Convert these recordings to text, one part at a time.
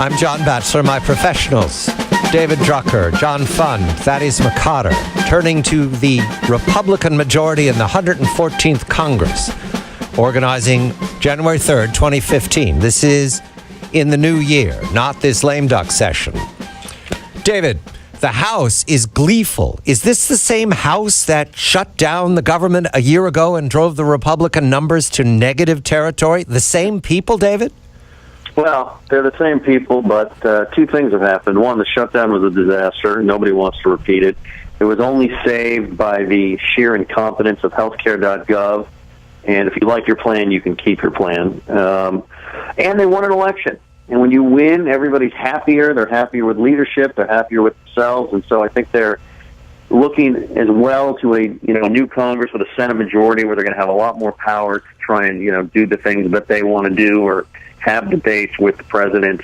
I'm John Batchelor. My professionals, David Drucker, John Funn, Thaddeus McCotter, turning to the Republican majority in the 114th Congress, organizing January 3rd, 2015. This is in the new year, not this lame duck session. David, the House is gleeful. Is this the same House that shut down the government a year ago and drove the Republican numbers to negative territory? The same people, David? Well, they're the same people, but two things have happened. One, the shutdown was a disaster. Nobody wants to repeat it. It was only saved by the sheer incompetence of healthcare.gov. And if you like your plan, you can keep your plan. And they won an election. And when you win, everybody's happier. They're happier with leadership. They're happier with themselves. And so I think they're looking as well to a new Congress with a Senate majority where they're going to have a lot more power to try and do the things that they want to do or have debates with the president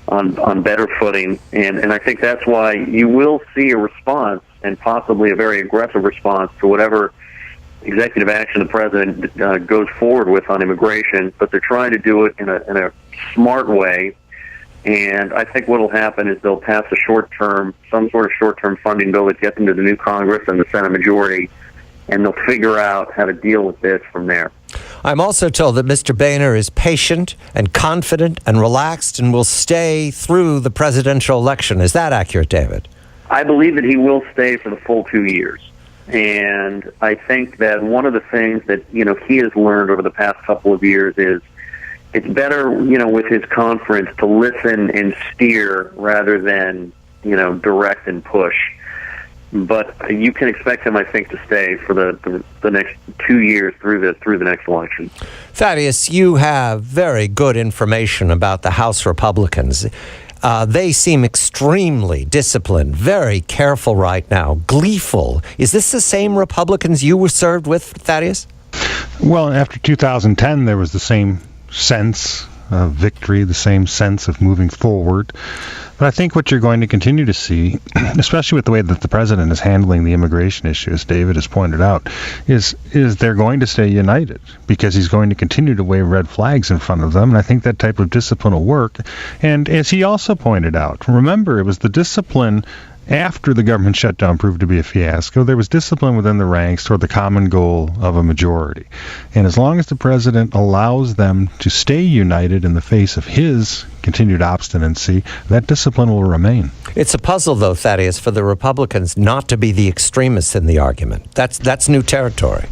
on better footing. And I think that's why you will see a response, and possibly a very aggressive response, to whatever executive action the president goes forward with on immigration. But they're trying to do it in a smart way. And I think what will happen is they'll pass some sort of short-term funding bill that gets into the new Congress and the Senate majority, and they'll figure out how to deal with this from there. I'm also told that Mr. Boehner is patient and confident and relaxed and will stay through the presidential election. Is that accurate, David? I believe that he will stay for the full 2 years. And I think that one of the things that, he has learned over the past couple of years is it's better, with his conference to listen and steer rather than, direct and push. But you can expect him, I think, to stay for the next 2 years through the next election. Thaddeus, you have very good information about the House Republicans. They seem extremely disciplined, very careful right now, gleeful. Is this the same Republicans you were served with, Thaddeus? Well, after 2010, there was the same sense of victory, the same sense of moving forward. But I think what you're going to continue to see, especially with the way that the president is handling the immigration issue, as David has pointed out, is they're going to stay united because he's going to continue to wave red flags in front of them. And I think that type of discipline will work. And as he also pointed out, remember, it was the discipline after the government shutdown proved to be a fiasco. There was discipline within the ranks toward the common goal of a majority. And as long as the president allows them to stay united in the face of his continued obstinacy, that discipline will remain. It's a puzzle, though, Thaddeus, for the Republicans not to be the extremists in the argument. That's new territory.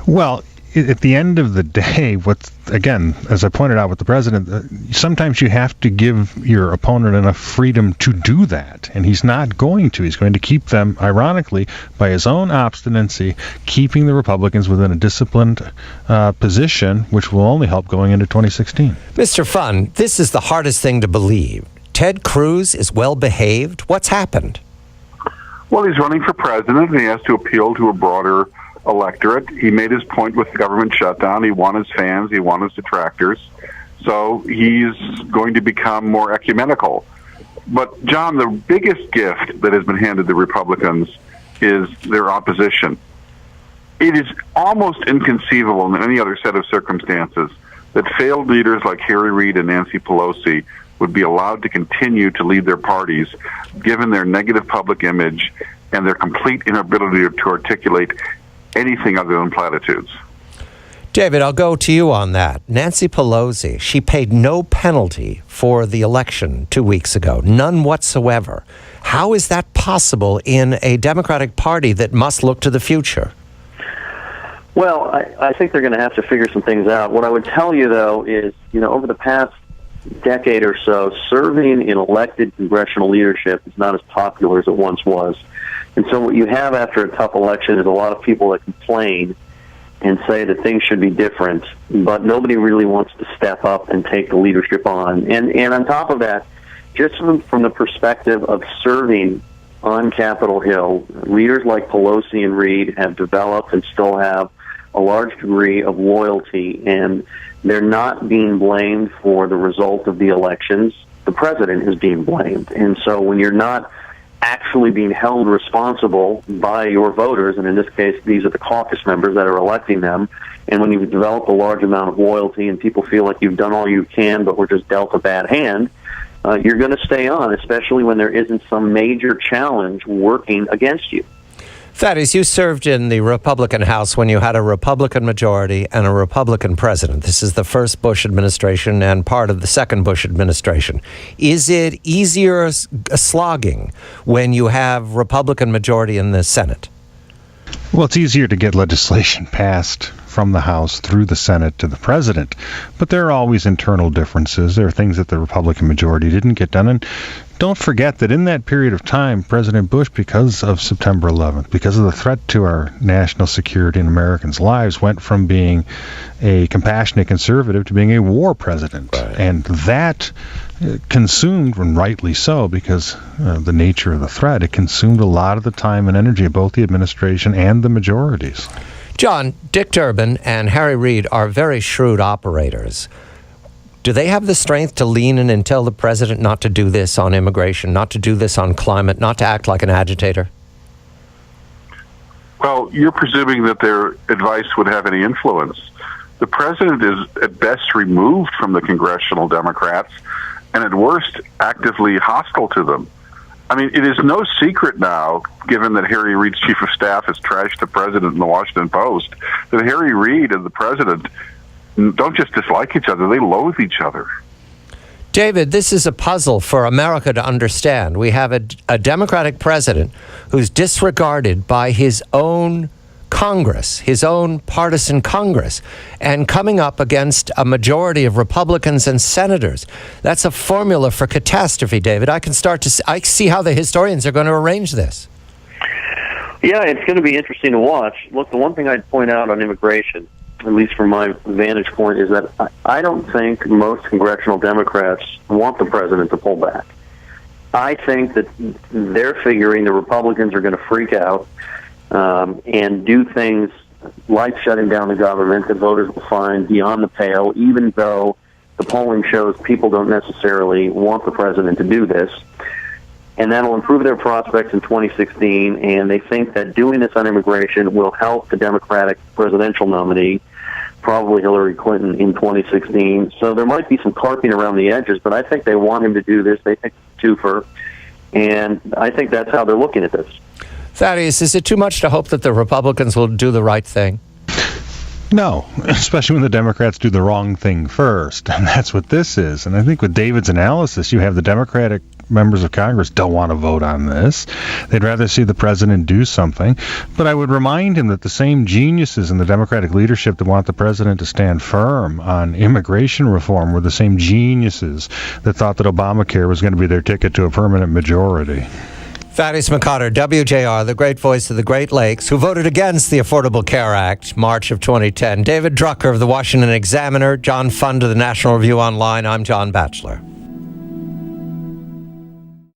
Well, at the end of the day, again, as I pointed out with the president, sometimes you have to give your opponent enough freedom to do that, and he's not going to. He's going to keep them, ironically, by his own obstinacy, keeping the Republicans within a disciplined position, which will only help going into 2016. Mr. Funn, this is the hardest thing to believe. Ted Cruz is well-behaved. What's happened? Well, he's running for president, and he has to appeal to a broader electorate. He made his point with the government shutdown. He won his fans. He won his detractors. So he's going to become more ecumenical. But, John, the biggest gift that has been handed the Republicans is their opposition. It is almost inconceivable in any other set of circumstances that failed leaders like Harry Reid and Nancy Pelosi would be allowed to continue to lead their parties, given their negative public image and their complete inability to articulate anything other than platitudes. David, I'll go to you on that. Nancy Pelosi, she paid no penalty for the election 2 weeks ago, none whatsoever. How is that possible in a Democratic Party that must look to the future? Well, I think they're going to have to figure some things out. What I would tell you, though, is, over the past decade or so, serving in elected congressional leadership is not as popular as it once was. And so what you have after a tough election is a lot of people that complain and say that things should be different, but nobody really wants to step up and take the leadership on. And on top of that, just from the perspective of serving on Capitol Hill, leaders like Pelosi and Reid have developed and still have a large degree of loyalty, and they're not being blamed for the result of the elections. The president is being blamed. And so when you're not actually being held responsible by your voters, and in this case, these are the caucus members that are electing them, and when you've developed a large amount of loyalty and people feel like you've done all you can, but we're just dealt a bad hand, you're going to stay on, especially when there isn't some major challenge working against you. Thaddeus, you served in the Republican House when you had a Republican majority and a Republican president. This is the first Bush administration and part of the second Bush administration. Is it easier slogging when you have Republican majority in the Senate? Well, it's easier to get legislation passed from the House through the Senate to the president, but there are always internal differences. There are things that the Republican majority didn't get done, and don't forget that in that period of time, President Bush, because of September 11th, because of the threat to our national security and Americans' lives, went from being a compassionate conservative to being a war president. Right. And that consumed, and rightly so, because the nature of the threat, it consumed a lot of the time and energy of both the administration and the majorities. John, Dick Durbin and Harry Reid are very shrewd operators. Do they have the strength to lean in and tell the president not to do this on immigration, not to do this on climate, not to act like an agitator? Well, you're presuming that their advice would have any influence. The president is at best removed from the congressional Democrats and at worst actively hostile to them. I mean, it is no secret now, given that Harry Reid's chief of staff has trashed the president in the Washington Post, that Harry Reid and the president don't just dislike each other, they loathe each other. David, this is a puzzle for America to understand. We have a Democratic president who's disregarded by his own Congress, his own partisan Congress, and coming up against a majority of Republicans and senators. That's a formula for catastrophe, David. I see how the historians are going to arrange this. Yeah, it's going to be interesting to watch. Look, the one thing I'd point out on immigration, at least from my vantage point, is that I don't think most congressional Democrats want the president to pull back. I think that they're figuring the Republicans are going to freak out and do things like shutting down the government that voters will find beyond the pale, even though the polling shows people don't necessarily want the president to do this. And that'll improve their prospects in 2016, and they think that doing this on immigration will help the Democratic presidential nominee, probably Hillary Clinton, in 2016. So there might be some carping around the edges, but I think they want him to do this. They think it's a twofer, and I think that's how they're looking at this. Thaddeus, is it too much to hope that the Republicans will do the right thing? No, especially when the Democrats do the wrong thing first, and that's what this is. And I think with David's analysis, you have the Democratic members of Congress don't want to vote on this. They'd rather see the president do something. But I would remind him that the same geniuses in the Democratic leadership that want the president to stand firm on immigration reform were the same geniuses that thought that Obamacare was going to be their ticket to a permanent majority. Thaddeus McCotter, WJR, the great voice of the Great Lakes, who voted against the Affordable Care Act, March of 2010. David Drucker of the Washington Examiner, John Fund of the National Review Online. I'm John Batchelor.